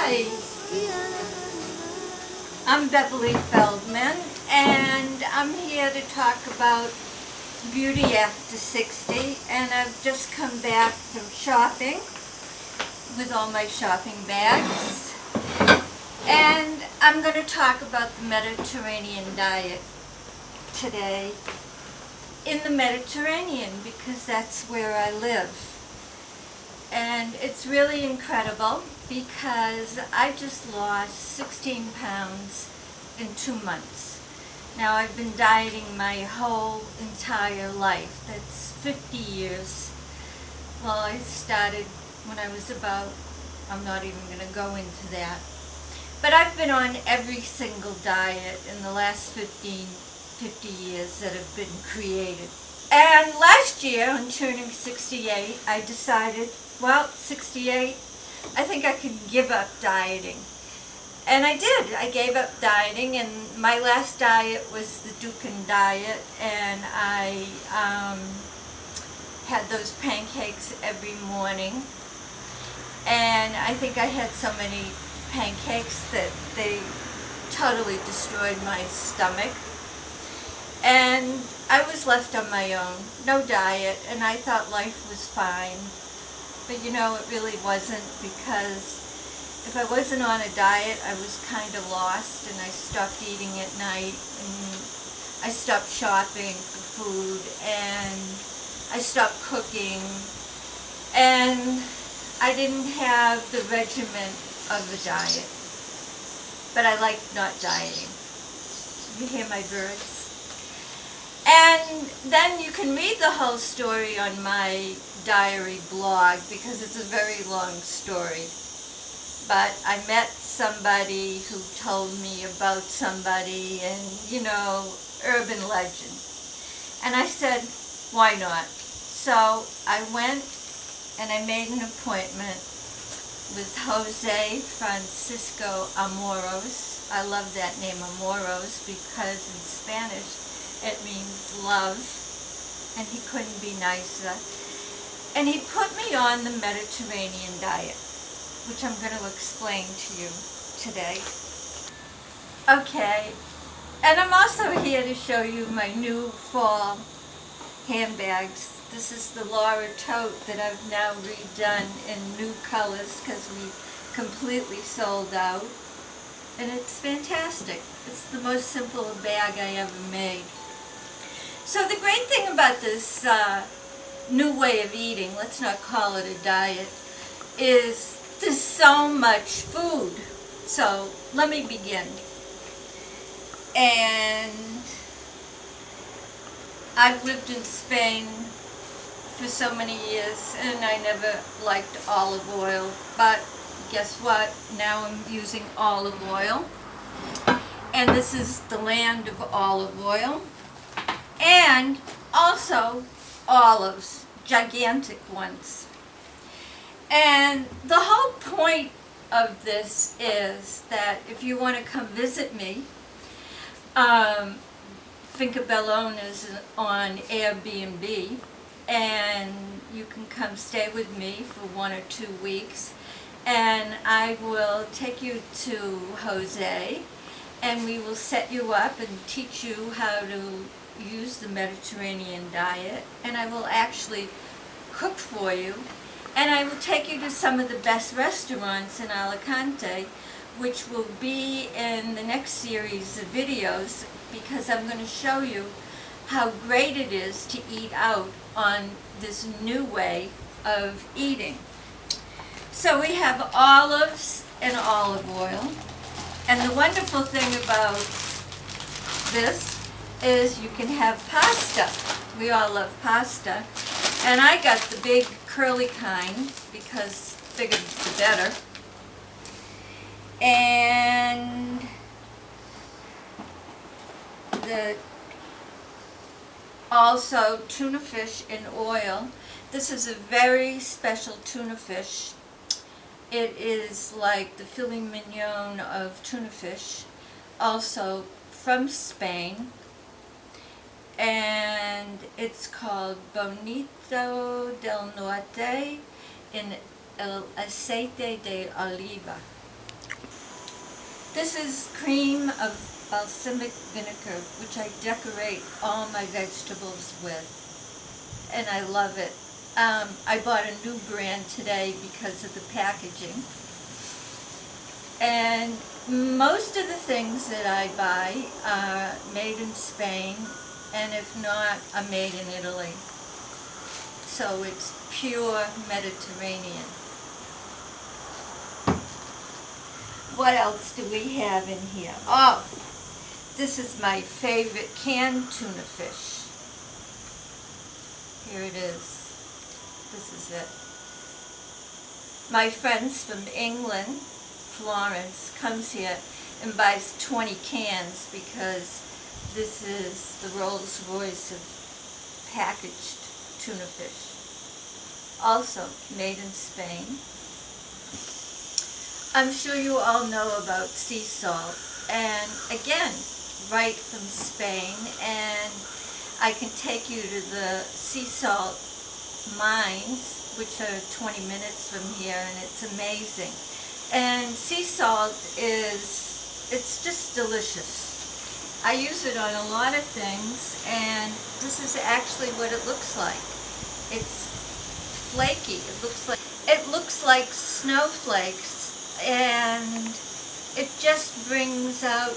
Hi, I'm Beverly Feldman, and I'm here to talk about beauty after 60, and I've just come back from shopping with all my shopping bags, and I'm going to talk about the Mediterranean diet today in the Mediterranean because that's where I live. And it's really incredible because I just lost 16 pounds in 2 months. Now I've been dieting my whole entire life. That's 50 years. Well, I started when I was about, I'm not even going to go into that. But I've been on every single diet in the last 50 years that have been created. And last year, on turning 68, I decided, well, 68, I think I could give up dieting. And I did. I gave up dieting, and my last diet was the Dukan diet, and I had those pancakes every morning. And I think I had so many pancakes that they totally destroyed my stomach. And I was left on my own, no diet, and I thought life was fine. But you know, it really wasn't, because if I wasn't on a diet, I was kind of lost, and I stopped eating at night, and I stopped shopping for food, and I stopped cooking, and I didn't have the regimen of the diet. But I liked not dieting. You hear my birds? And then you can read the whole story on my diary blog because it's a very long story. But I met somebody who told me about somebody, and you know, urban legend. And I said, why not? So I went and I made an appointment with Jose Francisco Amoros. I love that name, Amoros, because in Spanish it means love, and he couldn't be nicer. And he put me on the Mediterranean diet, which I'm going to explain to you today. Okay, and I'm also here to show you my new fall handbags. This is the Laura tote that I've now redone in new colors because we completely sold out. And it's fantastic. It's the most simple bag I ever made. So the great thing about this new way of eating, let's not call it a diet, is there's so much food. So let me begin. And I've lived in Spain for so many years, and I never liked olive oil, but guess what? Now I'm using olive oil, and this is the land of olive oil, and also olives, gigantic ones. And the whole point of this is that if you want to come visit me, Finca Bellone is on Airbnb, and you can come stay with me for 1 or 2 weeks, and I will take you to Jose, and we will set you up and teach you how to use the Mediterranean diet, and I will actually cook for you, and I will take you to some of the best restaurants in Alicante, which will be in the next series of videos, because I'm going to show you how great it is to eat out on this new way of eating. So we have olives and olive oil, and the wonderful thing about this is you can have pasta. We all love pasta, and I got the big curly kind because bigger the better. And also tuna fish in oil. This is a very special tuna fish. It is like the filet mignon of tuna fish, also from Spain, and it's called Bonito del Norte in el aceite de oliva. This is cream of balsamic vinegar, which I decorate all my vegetables with, and I love it. I bought a new brand today because of the packaging. And most of the things that I buy are made in Spain, and if not, are made in Italy. So it's pure Mediterranean. What else do we have in here? Oh, this is my favorite canned tuna fish. Here it is. This is it. My friends from England, Florence, comes here and buys 20 cans because this is the Rolls Royce of packaged tuna fish. Also made in Spain. I'm sure you all know about sea salt, and again, right from Spain, and I can take you to the sea salt mines, which are 20 minutes from here, and it's amazing. And sea salt it's just delicious. I use it on a lot of things, and this is actually what it looks like. It's flaky. It looks like snowflakes, and it just brings out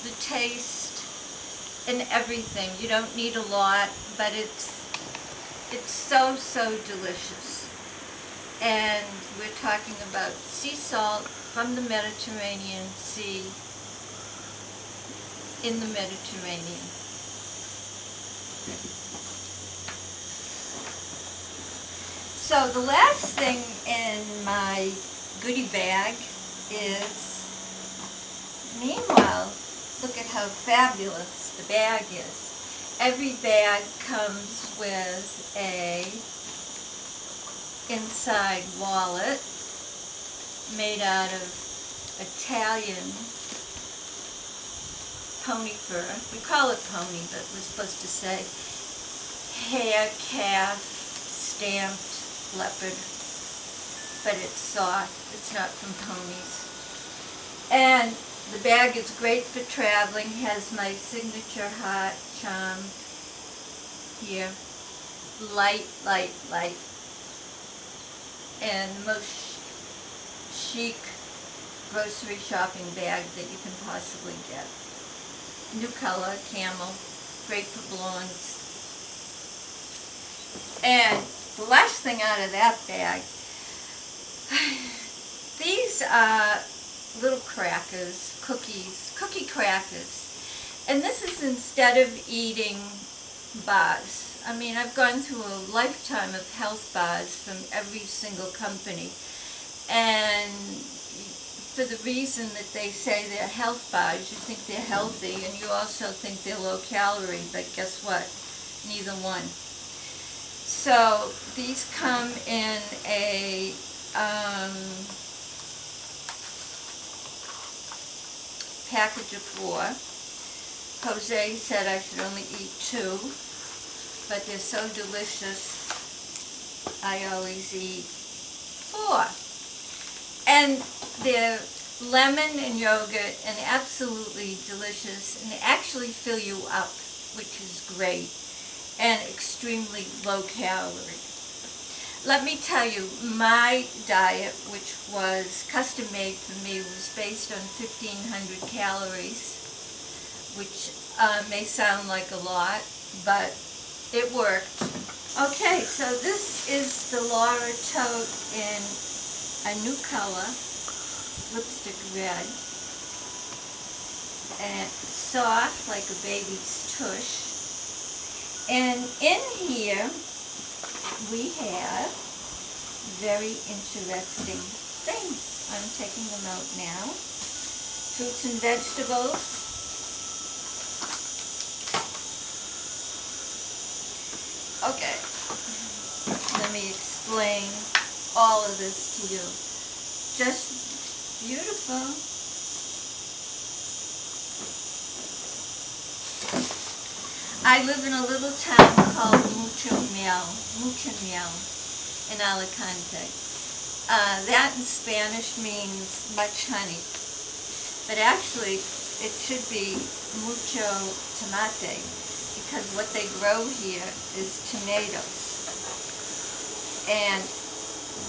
the taste and everything. You don't need a lot, but it's so delicious. And we're talking about sea salt from the Mediterranean Sea in the Mediterranean. So the last thing in my goodie bag is, meanwhile, look at how fabulous the bag is. Every bag comes with a inside wallet made out of Italian pony fur. We call it pony, but we're supposed to say hair, calf, stamped leopard, but it's soft. It's not from ponies. And the bag is great for traveling. Has my signature heart charm here. Light, light, light. And most chic grocery shopping bag that you can possibly get. New color, camel, great for blondes. And the last thing out of that bag, these are little crackers, cookie crackers. And this is instead of eating bars. I mean, I've gone through a lifetime of health bars from every single company. And for the reason that they say they're health bars, you think they're healthy, and you also think they're low calorie, but guess what? Neither one. So these come in a package of 4. Jose said I should only eat 2, but they're so delicious, I always eat 4. And they're lemon and yogurt and absolutely delicious, and they actually fill you up, which is great, and extremely low calorie. Let me tell you, my diet, which was custom made for me, was based on 1,500 calories, which may sound like a lot, but it worked. Okay, so this is the Laura tote in a new color, lipstick red, and it's soft like a baby's tush. And in here we have very interesting things. I'm taking them out now. Fruits and vegetables. Okay, let me explain all of this to you. Just beautiful. I live in a little town called Muchamiel in Alicante. That in Spanish means much honey. but actually it should be mucho tomate, because what they grow here is tomatoes. And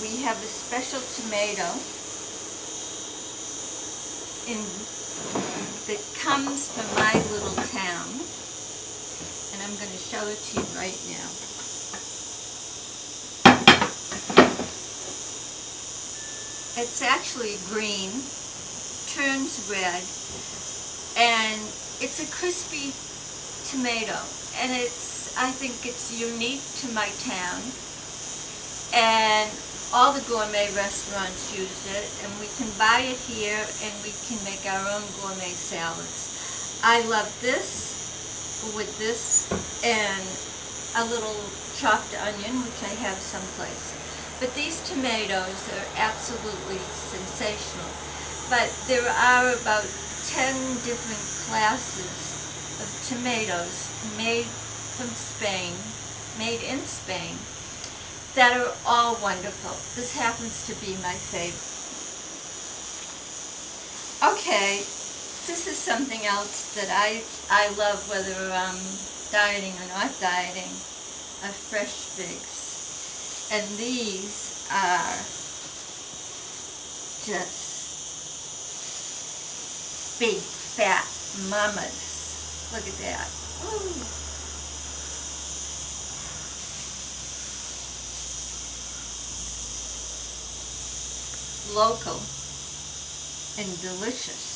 we have a special tomato that comes from my little town, and I'm going to show it to you right now. It's actually green, turns red, and it's a crispy tomato, and I think it's unique to my town, and all the gourmet restaurants use it, and we can buy it here and we can make our own gourmet salads. I love this with this and a little chopped onion, which I have someplace. But these tomatoes are absolutely sensational. But there are about 10 different classes of tomatoes made in Spain, that are all wonderful. This happens to be my favorite. Okay, this is something else that I love, whether I'm dieting or not dieting, are fresh figs. And these are just big, fat mamas. Look at that. Ooh. Local and delicious.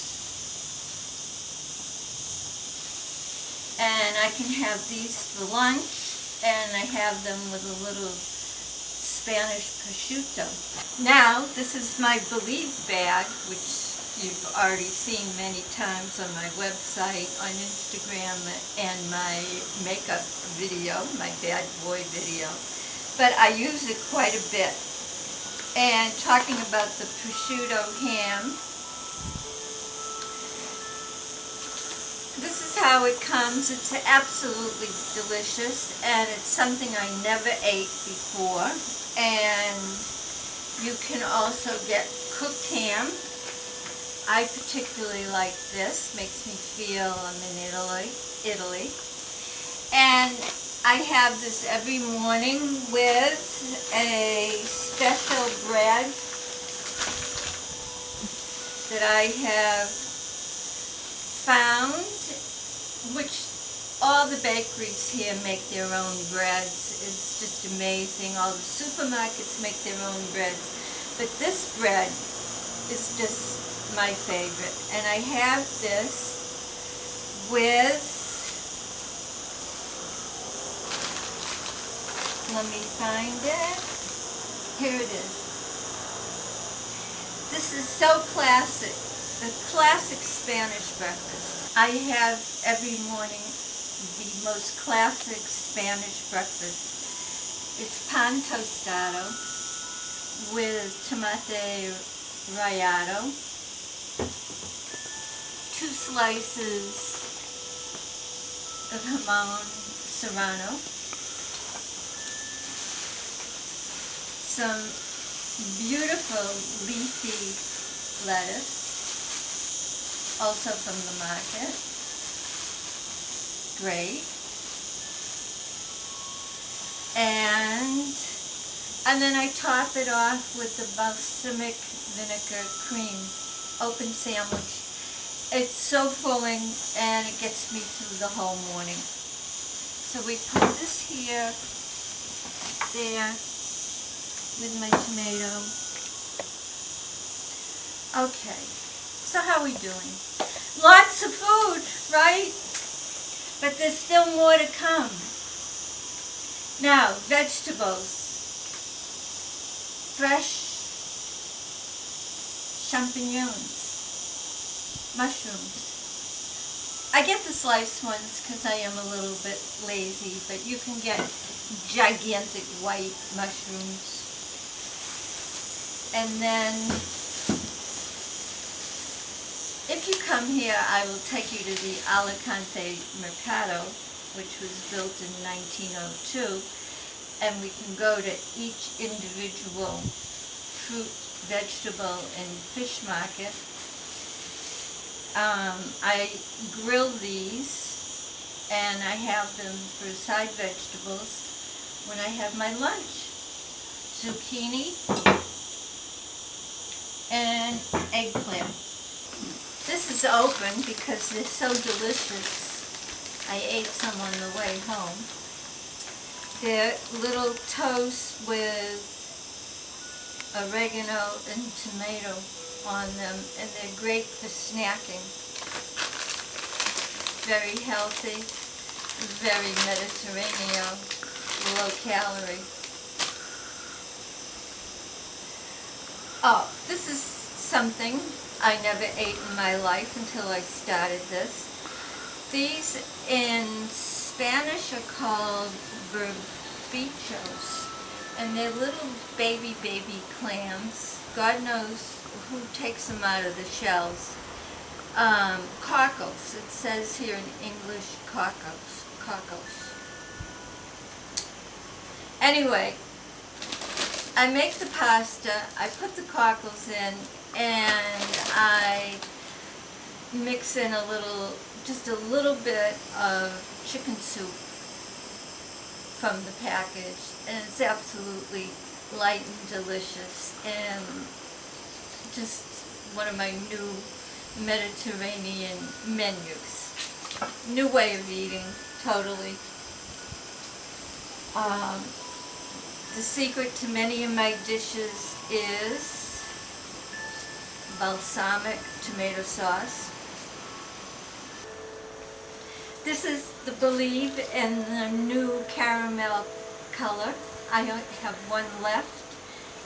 And I can have these for lunch, and I have them with a little Spanish prosciutto. Now, this is my Believe bag, which you've already seen many times on my website, on Instagram, and my makeup video, my bad boy video. But I use it quite a bit. And talking about the prosciutto ham, this is how it comes. It's absolutely delicious, and it's something I never ate before. And you can also get cooked ham. I particularly like this. Makes me feel I'm in Italy. And I have this every morning with a special bread that I have found, which all the bakeries here make their own breads. It's just amazing. All the supermarkets make their own breads. But this bread is just my favorite. And I have this with, let me find it. Here it is. This is so classic. The classic Spanish breakfast. I have every morning the most classic Spanish breakfast. It's pan tostado with tomate rallado, 2 slices of jamon serrano, some beautiful leafy lettuce, also from the market, great, and then I top it off with the balsamic vinegar cream, open sandwich. It's so filling, and it gets me through the whole morning. So we put this here, there, with my tomato. Okay, so how are we doing? Lots of food, right? But there's still more to come. Now, vegetables. Fresh champignons, mushrooms. I get the sliced ones because I am a little bit lazy, but you can get gigantic white mushrooms. And then, if you come here, I will take you to the Alicante Mercado, which was built in 1902, and we can go to each individual fruit, vegetable, and fish market. I grill these and I have them for side vegetables when I have my lunch. Zucchini and eggplant. This is open because they're so delicious. I ate some on the way home. They're little toast with oregano and tomato on them, and they're great for snacking. Very healthy, very Mediterranean, low calorie. Oh, this is something I never ate in my life until I started this. These in Spanish are called barbichos, and they're little baby clams. God knows who takes them out of the shells. Cockles. It says here in English cockles. Anyway, I make the pasta, I put the cockles in, and I mix in just a little bit of chicken soup from the package, and it's absolutely light and delicious, and just one of my new Mediterranean menus. New way of eating, totally. The secret to many of my dishes is balsamic tomato sauce. This is the Believe in the new caramel color. I have one left,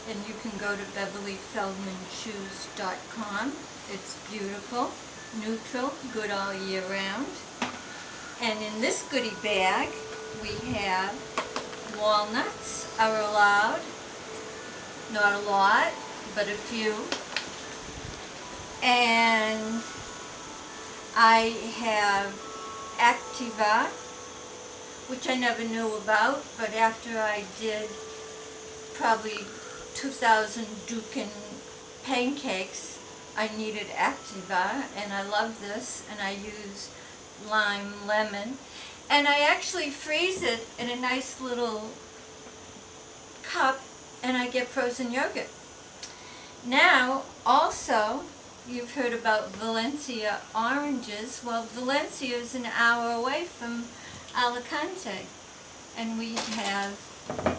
and you can go to beverlyfeldmanshoes.com. It's beautiful, neutral, good all year round. And in this goodie bag, we have walnuts are allowed, not a lot, but a few. And I have Activa, which I never knew about, but after I did probably 2,000 Dukin pancakes, I needed Activa, and I love this, and I use lime, lemon, and I actually freeze it in a nice little cup, and I get frozen yogurt. Now, also, you've heard about Valencia oranges. Well, Valencia is an hour away from Alicante, and we have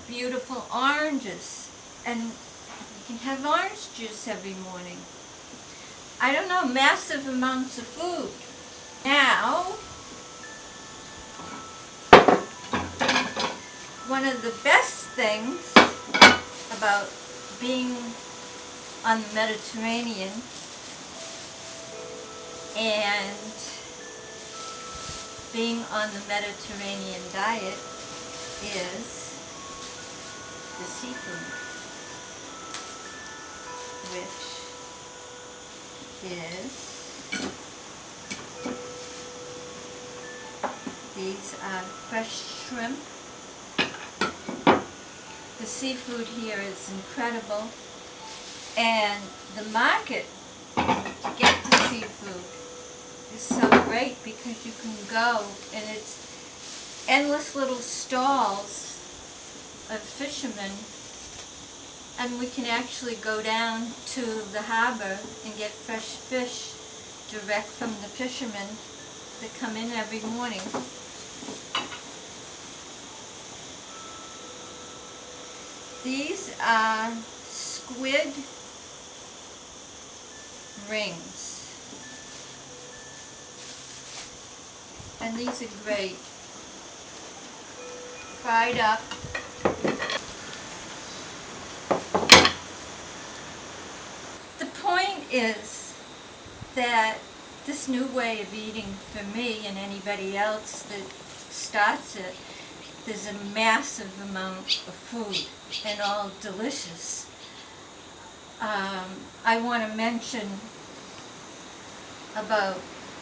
beautiful oranges, and you can have orange juice every morning. I don't know, massive amounts of food. Now, one of the best things about being on the Mediterranean and being on the Mediterranean diet is the seafood, which is, these are fresh shrimp. The seafood here is incredible, and the market to get the seafood is so great because you can go, and it's endless little stalls of fishermen, and we can actually go down to the harbor and get fresh fish direct from the fishermen that come in every morning. These are squid rings, and these are great. Fried up. The point is that this new way of eating for me and anybody else that starts it, there's a massive amount of food and all delicious. I want to mention about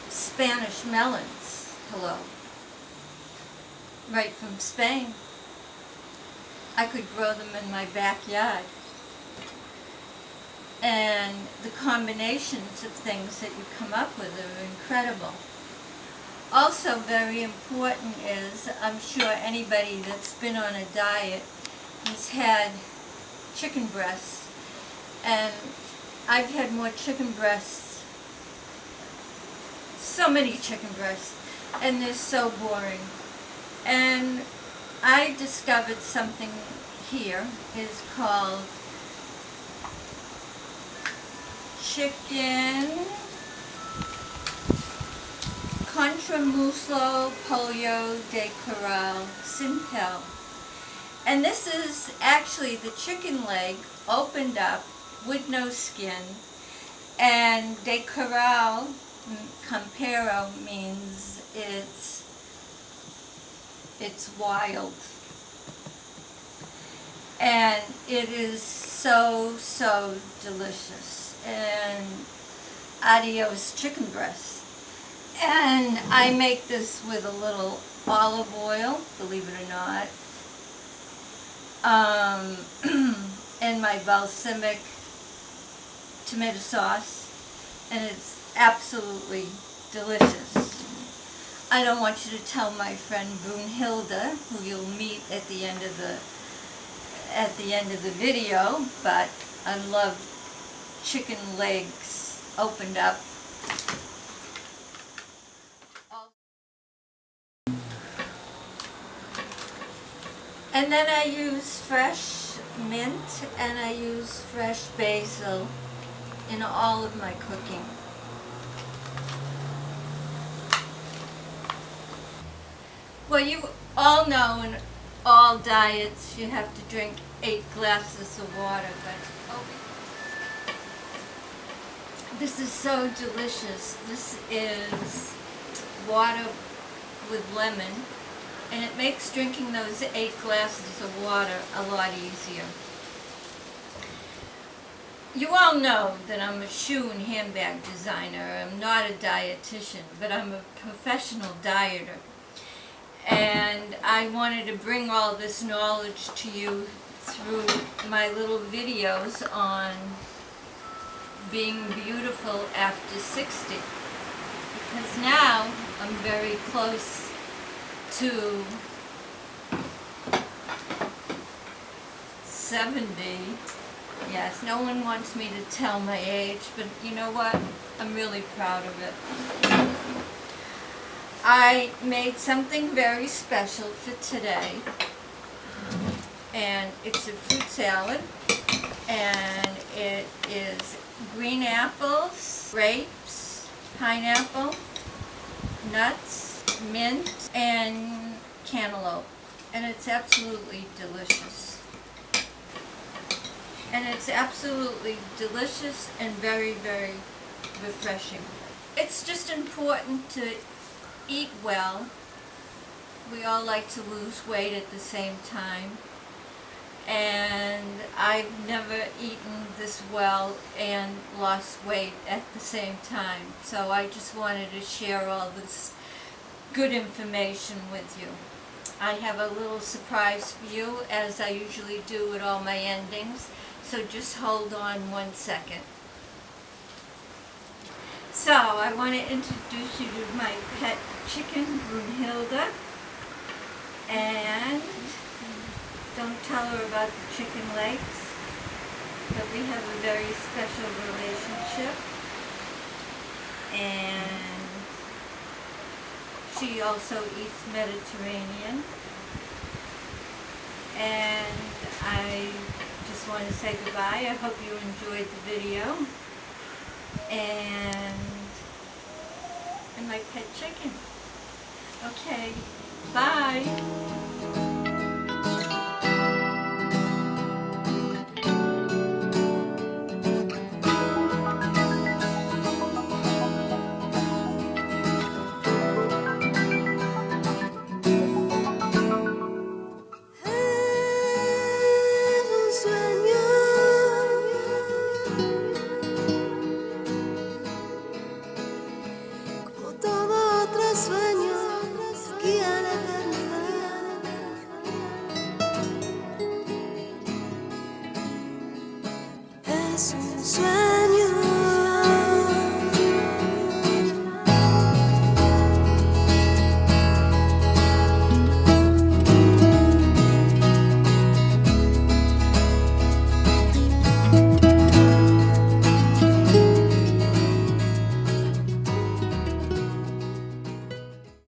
Spanish melons. Hello. Right from Spain. I could grow them in my backyard. and the combinations of things that you come up with are incredible. Also very important is, I'm sure anybody that's been on a diet has had chicken breasts, and I've had more chicken breasts, so many chicken breasts, and they're so boring. And I discovered something here is called chicken contramuslo pollo de corral simple. And this is actually the chicken leg opened up with no skin, and de corral, campero, means it's wild. And it is so, so delicious. And adios chicken breast. And I make this with a little olive oil, believe it or not, and my balsamic tomato sauce, and it's absolutely delicious. I don't want you to tell my friend Brunhilde, who you'll meet at the end of the video, but I love chicken legs opened up. And then I use fresh mint and I use fresh basil in all of my cooking. Well, you all know in all diets you have to drink 8 glasses of water, but this is so delicious. This is water with lemon, and it makes drinking those 8 glasses of water a lot easier. You all know that I'm a shoe and handbag designer. I'm not a dietitian, but I'm a professional dieter. And I wanted to bring all this knowledge to you through my little videos on being beautiful after 60. Because now I'm very close to 70. Yes, no one wants me to tell my age, but you know what? I'm really proud of it. I made something very special for today, and it's a fruit salad, and it is green apples, grapes, pineapple, nuts, mint, and cantaloupe, and it's absolutely delicious. And it's absolutely delicious and very, very refreshing. It's just important to eat well. We all like to lose weight at the same time, and I've never eaten this well and lost weight at the same time. So I just wanted to share all this good information with you. I have a little surprise for you, as I usually do at all my endings, so just hold on 1 second. So, I want to introduce you to my pet chicken, Brunhilde, and don't tell her about the chicken legs, but we have a very special relationship, and she also eats Mediterranean, and I just want to say goodbye. I hope you enjoyed the video. And my pet chicken. Okay, bye. Es un Suena